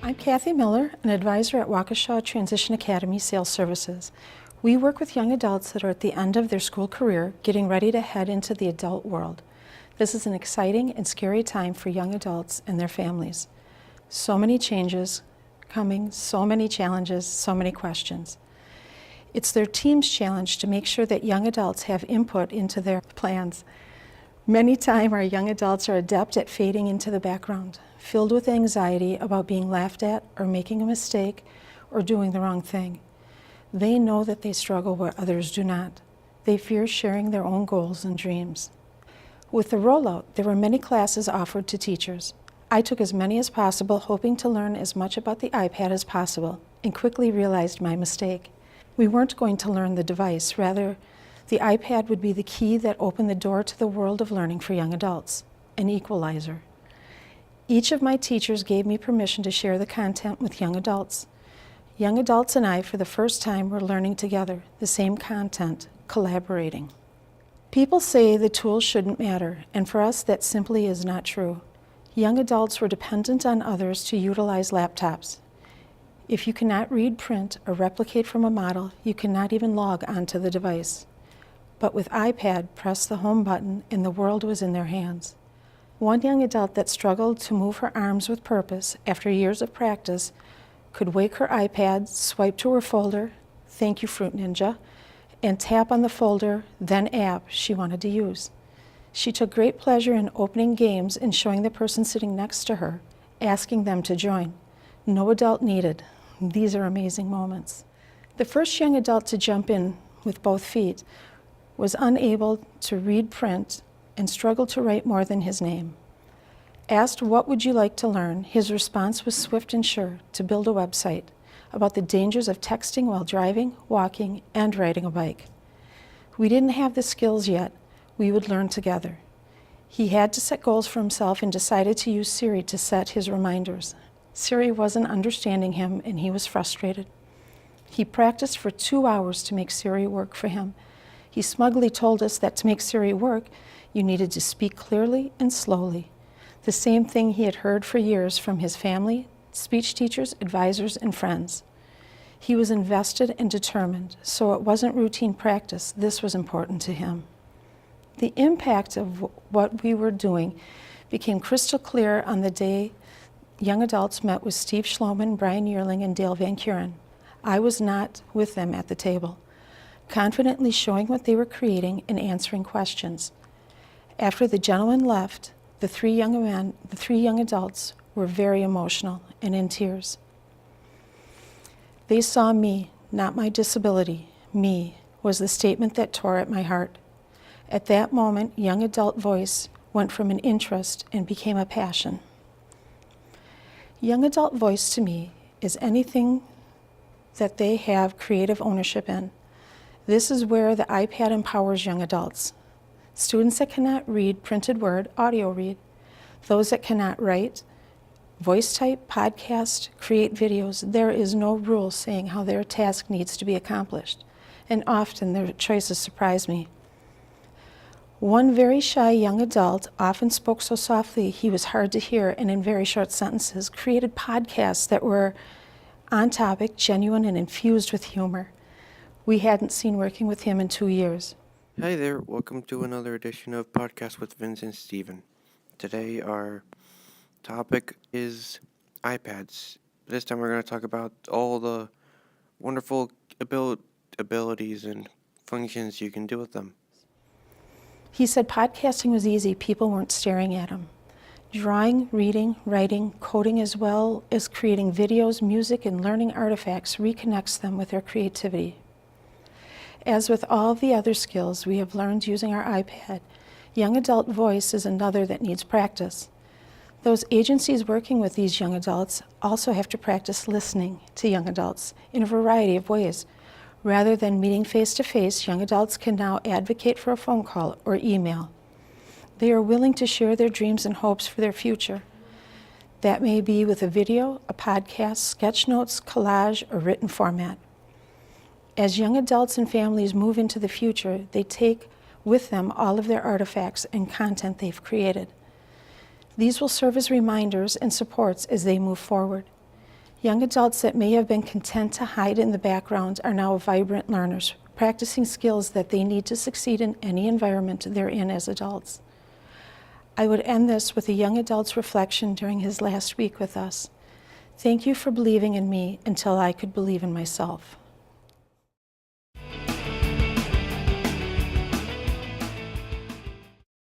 I'm Kathy Miller, an advisor at Waukesha Transition Academy Sales Services. We work with young adults that are at the end of their school career, getting ready to head into the adult world. This is an exciting and scary time for young adults and their families. So many changes coming, so many challenges, so many questions. It's their team's challenge to make sure that young adults have input into their plans. Many times our young adults are adept at fading into the background, filled with anxiety about being laughed at or making a mistake or doing the wrong thing. They know that they struggle where others do not. They fear sharing their own goals and dreams. With the rollout, there were many classes offered to teachers. I took as many as possible, hoping to learn as much about the iPad as possible, and quickly realized my mistake. We weren't going to learn the device. Rather, the iPad would be the key that opened the door to the world of learning for young adults, an equalizer. Each of my teachers gave me permission to share the content with young adults. Young adults and I, for the first time, were learning together, the same content, collaborating. People say the tools shouldn't matter, and for us that simply is not true. Young adults were dependent on others to utilize laptops. If you cannot read, print, or replicate from a model, you cannot even log onto the device. But with iPad, press the home button and the world was in their hands. One young adult that struggled to move her arms with purpose after years of practice could wake her iPad, swipe to her folder, thank you Fruit Ninja, and tap on the folder, then app she wanted to use. She took great pleasure in opening games and showing the person sitting next to her, asking them to join. No adult needed. These are amazing moments. The first young adult to jump in with both feet was unable to read print and struggled to write more than his name. Asked what would you like to learn, his response was swift and sure: to build a website about the dangers of texting while driving, walking, and riding a bike. We didn't have the skills yet. We would learn together. He had to set goals for himself and decided to use Siri to set his reminders. Siri wasn't understanding him and he was frustrated. He practiced for 2 hours to make Siri work for him. He smugly told us that to make Siri work, you needed to speak clearly and slowly. The same thing he had heard for years from his family, speech teachers, advisors, and friends. He was invested and determined, so it wasn't routine practice. This was important to him. The impact of what we were doing became crystal clear on the day young adults met with Steve Schloman, Brian Yearling, and Dale Van Kuren. I was not with them at the table, confidently showing what they were creating and answering questions. After the gentleman left, the three young adults were very emotional and in tears. They saw me, not my disability. Me was the statement that tore at my heart. At that moment, young adult voice went from an interest and became a passion. Young adult voice to me is anything that they have creative ownership in. This is where the iPad empowers young adults. Students that cannot read printed word, audio read. Those that cannot write, voice type, podcast, create videos. There is no rule saying how their task needs to be accomplished, and often their choices surprise me. One very shy young adult often spoke so softly he was hard to hear and in very short sentences, created podcasts that were on topic, genuine, and infused with humor. We hadn't seen working with him in 2 years. Hi there, welcome to another edition of Podcast with Vince and Steven. Today our topic is iPads. This time we're going to talk about all the wonderful abilities and functions you can do with them. He said podcasting was easy, people weren't staring at him. Drawing, reading, writing, coding, as well as creating videos, music, and learning artifacts reconnects them with their creativity. As with all the other skills we have learned using our iPad, young adult voice is another that needs practice. Those agencies working with these young adults also have to practice listening to young adults in a variety of ways. Rather than meeting face-to-face, young adults can now advocate for a phone call or email. They are willing to share their dreams and hopes for their future. That may be with a video, a podcast, sketch notes, collage, or written format. As young adults and families move into the future, they take with them all of their artifacts and content they've created. These will serve as reminders and supports as they move forward. Young adults that may have been content to hide in the background are now vibrant learners, practicing skills that they need to succeed in any environment they're in as adults. I would end this with a young adult's reflection during his last week with us. Thank you for believing in me until I could believe in myself.